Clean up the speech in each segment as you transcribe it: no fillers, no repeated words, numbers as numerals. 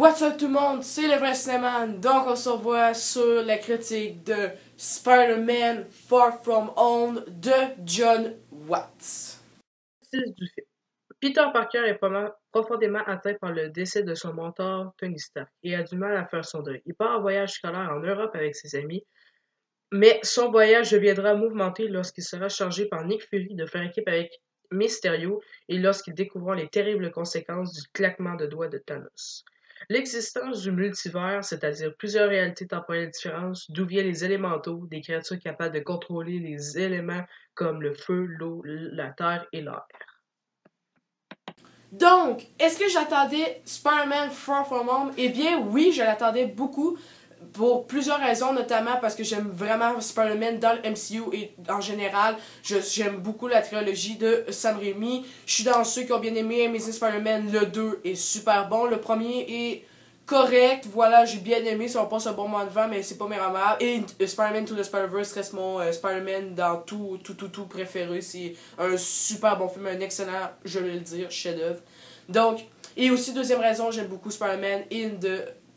What's up tout le monde, c'est le vrai Cinéman. Donc on se revoit sur la critique de Spider-Man Far From Home de Jon Watts. Du film. Peter Parker est profondément atteint par le décès de son mentor Tony Stark et a du mal à faire son deuil. Il part en voyage scolaire en Europe avec ses amis, mais son voyage deviendra mouvementé lorsqu'il sera chargé par Nick Fury de faire équipe avec Mysterio et lorsqu'ils découvriront les terribles conséquences du claquement de doigts de Thanos. L'existence du multivers, c'est-à-dire plusieurs réalités temporelles différentes, d'où viennent les élémentaux, des créatures capables de contrôler les éléments comme le feu, l'eau, la terre et l'air. Donc, est-ce que j'attendais Spider-Man Far From Home? Eh bien oui, je l'attendais beaucoup pour plusieurs raisons, notamment parce que j'aime vraiment Spider-Man dans le MCU et en général, j'aime beaucoup la trilogie de Sam Raimi. Je suis dans ceux qui ont bien aimé Amazing Spider-Man, le 2 est super bon, le premier est correct, voilà, j'ai bien aimé, si on passe un bon moment devant, mais c'est pas mémorable. Et Spider-Man to the Spider-Verse reste mon Spider-Man dans tout préféré, c'est un super bon film, un excellent, je vais le dire, chef-d'œuvre. Donc, et aussi deuxième raison, j'aime beaucoup Spider-Man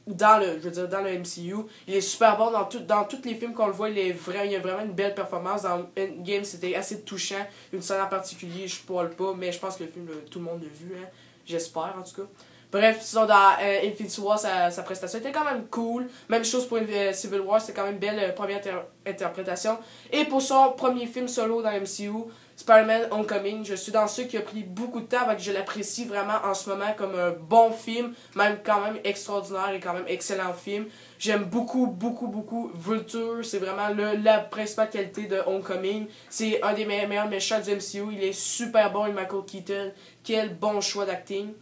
dans le MCU. Il est super bon dans tous les films qu'on le voit, il y a vraiment une belle performance. Dans Endgame, c'était assez touchant. Une scène en particulier, je spoil pas, mais je pense que le film, tout le monde l'a vu, hein. J'espère en tout cas. Bref, sinon dans Infinity War, sa prestation était quand même cool. Même chose pour Civil War, c'était quand même une belle première interprétation. Et pour son premier film solo dans MCU, Spider-Man Homecoming, je suis dans ceux qui ont pris beaucoup de temps, avec je l'apprécie vraiment en ce moment comme un bon film, même quand même extraordinaire et quand même excellent film. J'aime beaucoup Vulture, c'est vraiment la principale qualité de Homecoming. C'est un des meilleurs méchants du MCU, il est super bon, et Michael Keaton, quel bon choix d'acting.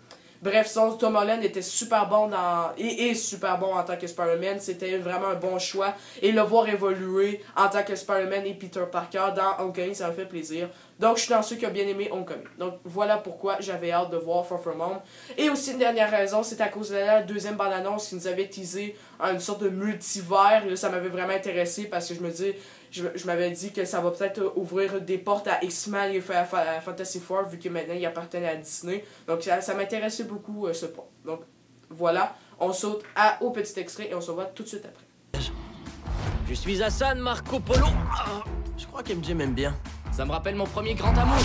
Bref, Tom Holland était super bon est super bon en tant que Spider-Man. C'était vraiment un bon choix. Et le voir évoluer en tant que Spider-Man et Peter Parker dans Homecoming, ça m'a fait plaisir. Donc, je suis dans ceux qui ont bien aimé Homecoming. Donc, voilà pourquoi j'avais hâte de voir Far From Home. Et aussi, une dernière raison, c'est à cause de la deuxième bande-annonce qui nous avait teasé une sorte de multivers. Là, ça m'avait vraiment intéressé parce que je m'avais dit que ça va peut-être ouvrir des portes à X-Men et Fantastic Four, vu que maintenant il appartenait à Disney. Donc ça m'intéressait beaucoup ce point. Donc voilà, on saute au petit extrait et on se voit tout de suite après. Je suis Hassan Marco Polo. Je crois qu'MJ m'aime bien. Ça me rappelle mon premier grand amour.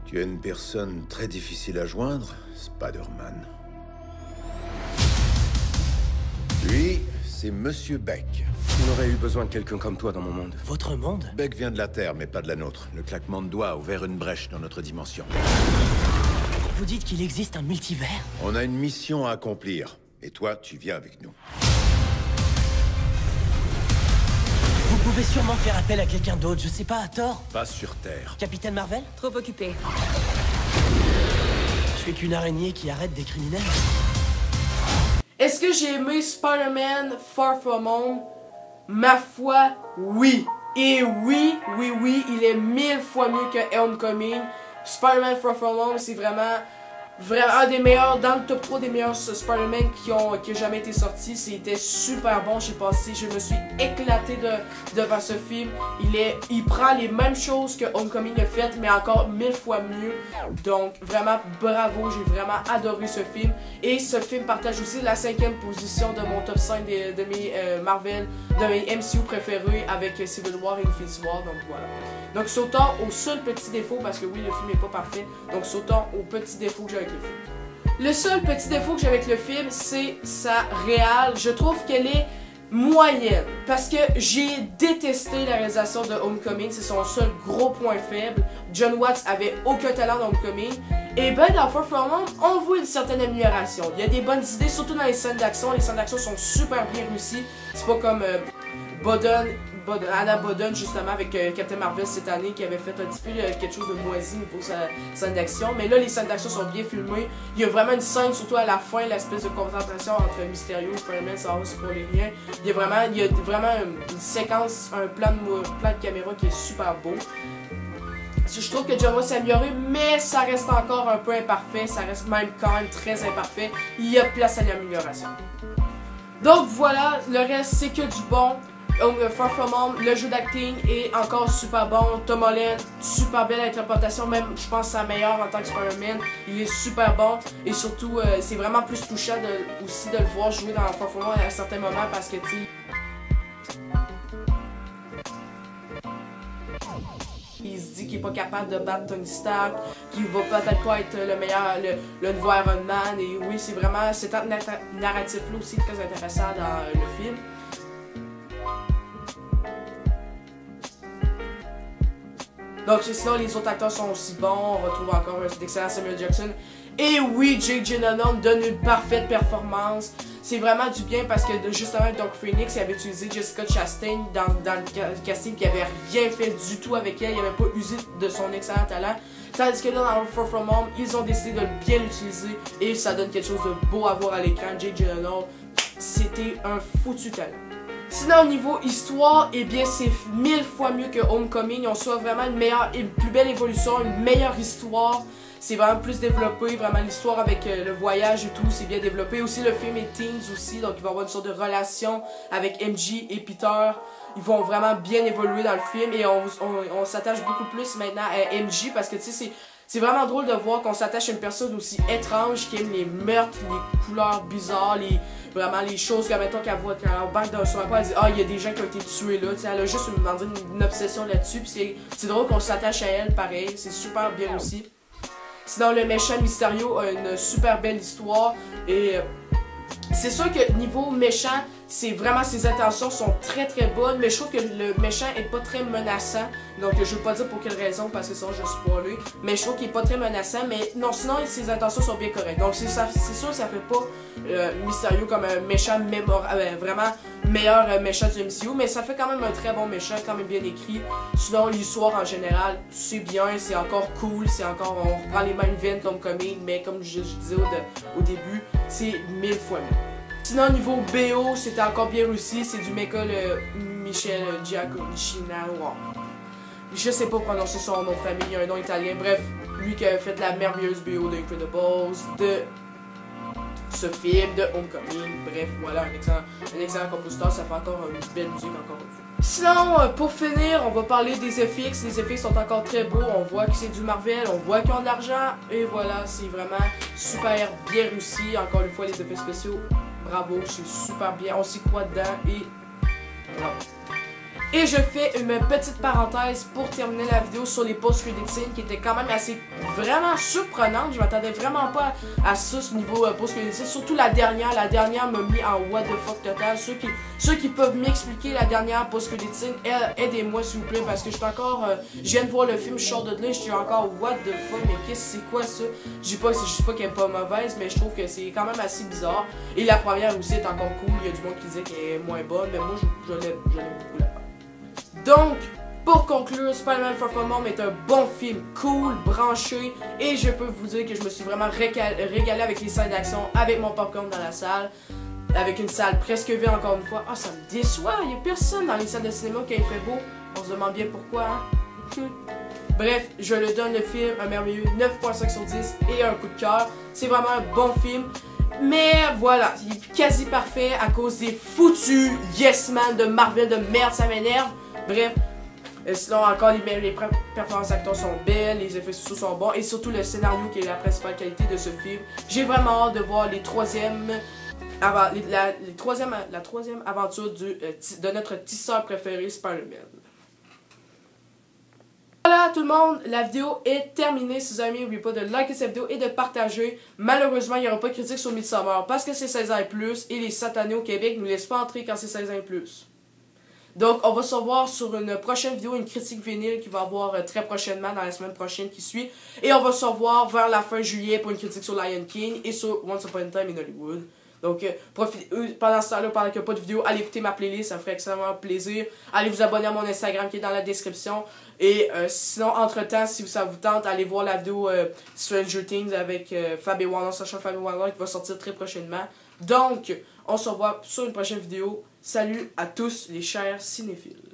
Tu es une personne très difficile à joindre, Spider-Man. Lui, c'est Monsieur Beck. On aurait eu besoin de quelqu'un comme toi dans mon monde. Votre monde? Beck vient de la Terre, mais pas de la nôtre. Le claquement de doigts a ouvert une brèche dans notre dimension. Vous dites qu'il existe un multivers? On a une mission à accomplir. Et toi, tu viens avec nous. Vous pouvez sûrement faire appel à quelqu'un d'autre, je sais pas, à tort. Pas sur Terre. Capitaine Marvel? Trop occupé. Je suis qu'une araignée qui arrête des criminels. Est-ce que j'ai aimé Spider-Man Far From Home? Ma foi, oui. Et oui, il est 1000 fois mieux que Homecoming. Spider-Man Far From Home, c'est vraiment un des meilleurs, dans le top 3 des meilleurs Spider-Man qui a jamais été sorti. C'était super bon, je me suis éclaté devant ce film. Il prend les mêmes choses que Homecoming a fait, mais encore 1000 fois mieux. Donc vraiment bravo, j'ai vraiment adoré ce film. Et ce film partage aussi la 5e position de mon top 5 de mes Marvel, de mes MCU préférés avec Civil War et Infinity War. Donc voilà. Donc sautons au seul petit défaut, parce que oui, le film n'est pas parfait. Donc sautons au petit défaut que j'ai avec le film. Le seul petit défaut que j'ai avec le film, c'est sa réal. Je trouve qu'elle est moyenne, parce que j'ai détesté la réalisation de Homecoming. C'est son seul gros point faible. Jon Watts avait aucun talent dans Homecoming. Et ben dans Far From Home, on voit une certaine amélioration. Il y a des bonnes idées, surtout dans les scènes d'action. Les scènes d'action sont super bien réussies. C'est pas comme Anna Boden justement avec Captain Marvel cette année qui avait fait un petit peu quelque chose de moisi niveau sa scène d'action, mais là les scènes d'action sont bien filmées. Il y a vraiment une scène, surtout à la fin, l'espèce de confrontation entre Mysterio et Spider-Man, ça va pour les liens. Il y a vraiment une séquence, un plan de caméra qui est super beau. Je trouve que Jon Watts s'est amélioré, mais ça reste encore un peu imparfait, ça reste même quand même très imparfait. Il y a place à l'amélioration. Donc voilà, le reste c'est que du bon. Far From Home, le jeu d'acting est encore super bon. Tom Holland, super belle interprétation, même je pense sa meilleure en tant que Spider-Man. Il est super bon et surtout c'est vraiment plus touchant aussi de le voir jouer dans Far From Home à certains moments parce que tu sais, il se dit qu'il est pas capable de battre Tony Stark, qu'il va peut-être pas être le meilleur, le nouveau Iron Man. Et oui, c'est vraiment cet narratif-là aussi très intéressant dans le film. Donc sinon les autres acteurs sont aussi bons, on retrouve encore d'excellents Samuel Jackson. Et oui, Jake Gyllenhaal donne une parfaite performance. C'est vraiment du bien parce que justement Dark Phoenix il avait utilisé Jessica Chastain dans le casting qui avait rien fait du tout avec elle, il n'avait pas usé de son excellent talent. Tandis que là dans Far From Home, ils ont décidé de bien l'utiliser et ça donne quelque chose de beau à voir à l'écran. Jake Gyllenhaal, c'était un foutu talent. Sinon au niveau histoire, eh bien c'est 1000 fois mieux que Homecoming. On soit vraiment une plus belle évolution, une meilleure histoire. C'est vraiment plus développé, vraiment l'histoire avec le voyage et tout, c'est bien développé. Aussi le film est teens aussi, donc il va y avoir une sorte de relation avec MJ et Peter. Ils vont vraiment bien évoluer dans le film et on s'attache beaucoup plus maintenant à MJ parce que tu sais c'est vraiment drôle de voir qu'on s'attache à une personne aussi étrange qui aime les meurtres, les couleurs bizarres, vraiment les choses que mettons qu'elle voit quand elle embarque dans son appart, elle dit ah il y a des gens qui ont été tués là, elle a juste une obsession là-dessus puis c'est drôle qu'on s'attache à elle pareil, c'est super bien aussi. Sinon le méchant Mysterio a une super belle histoire et c'est sûr que niveau méchant, c'est vraiment ses intentions sont très très bonnes, mais je trouve que le méchant est pas très menaçant. Donc je veux pas dire pour quelle raison parce que sinon je suis spoilé, mais je trouve qu'il est pas très menaçant, mais non sinon ses intentions sont bien correctes. Donc c'est sûr que ça fait pas Mysterio comme un méchant vraiment meilleur méchant du MCU, mais ça fait quand même un très bon méchant, quand même bien écrit. Sinon l'histoire en général, c'est bien, c'est encore cool, c'est encore on reprend les mêmes veines comme Homecoming, mais comme je disais au début, c'est 1000 fois mieux. Sinon, niveau BO, c'était encore bien réussi. C'est du Michael Michel Giacchino. Je sais pas prononcer son nom de famille, il a un nom italien. Bref, lui qui a fait la merveilleuse BO de Incredibles, de ce film, de Homecoming. Bref, voilà, un excellent compositeur. Ça fait encore une belle musique, encore une fois. Sinon, pour finir, on va parler des FX. Les FX sont encore très beaux. On voit que c'est du Marvel, on voit qu'ils ont de l'argent. Et voilà, c'est vraiment super bien réussi. Encore une fois, les effets spéciaux. Bravo, c'est super bien, on s'y croit dedans et bravo. Et je fais une petite parenthèse pour terminer la vidéo sur les post-credit scenes qui étaient quand même assez vraiment surprenantes. Je m'attendais vraiment pas à ça ce niveau post-credit scenes. Surtout la dernière m'a mis en what the fuck total. Ceux qui peuvent m'expliquer la dernière post-credit scene, aidez-moi s'il vous plaît parce que je suis encore, je viens de voir le film, je sors de là, je suis encore what the fuck, mais c'est quoi ça? Je dis pas qu'elle est pas mauvaise, mais je trouve que c'est quand même assez bizarre. Et la première aussi est encore cool, il y a du monde qui disait qu'elle est moins bonne, mais moi je l'aime beaucoup la première. Donc, pour conclure, Spider-Man Far From Home est un bon film, cool, branché, et je peux vous dire que je me suis vraiment régalé avec les scènes d'action, avec mon popcorn dans la salle, avec une salle presque vide encore une fois. Ah, ça me déçoit, il n'y a personne dans les salles de cinéma quand il fait beau, on se demande bien pourquoi, hein? Bref, je le donne le film un merveilleux 9.5 sur 10 et un coup de cœur. C'est vraiment un bon film. Mais voilà, il est quasi parfait à cause des foutus Yes Man de Marvel de merde, ça m'énerve. Bref, sinon encore les performances acteurs sont belles, les effets spéciaux sont bons et surtout le scénario qui est la principale qualité de ce film. J'ai vraiment hâte de voir la troisième aventure de notre tisseur préféré Spider-Man. Voilà tout le monde, la vidéo est terminée. Si vous avez aimé, n'oubliez pas de liker cette vidéo et de partager. Malheureusement, il n'y aura pas de critique sur Midsommar parce que c'est 16 ans et plus et les satanés au Québec ne nous laissent pas entrer quand c'est 16 ans et plus. Donc, on va se revoir sur une prochaine vidéo, une critique vinyle qui va avoir très prochainement, dans la semaine prochaine qui suit. Et on va se revoir vers la fin juillet pour une critique sur Lion King et sur Once Upon a Time in Hollywood. Donc, pendant ce temps-là, pendant qu'il n'y a pas de vidéo, allez écouter ma playlist, ça me ferait extrêmement plaisir. Allez vous abonner à mon Instagram qui est dans la description. Et sinon, entre-temps, si ça vous tente, allez voir la vidéo Stranger Things avec Fabi Waller, Sacha Fabi Waller qui va sortir très prochainement. Donc, on se revoit sur une prochaine vidéo. Salut à tous les chers cinéphiles.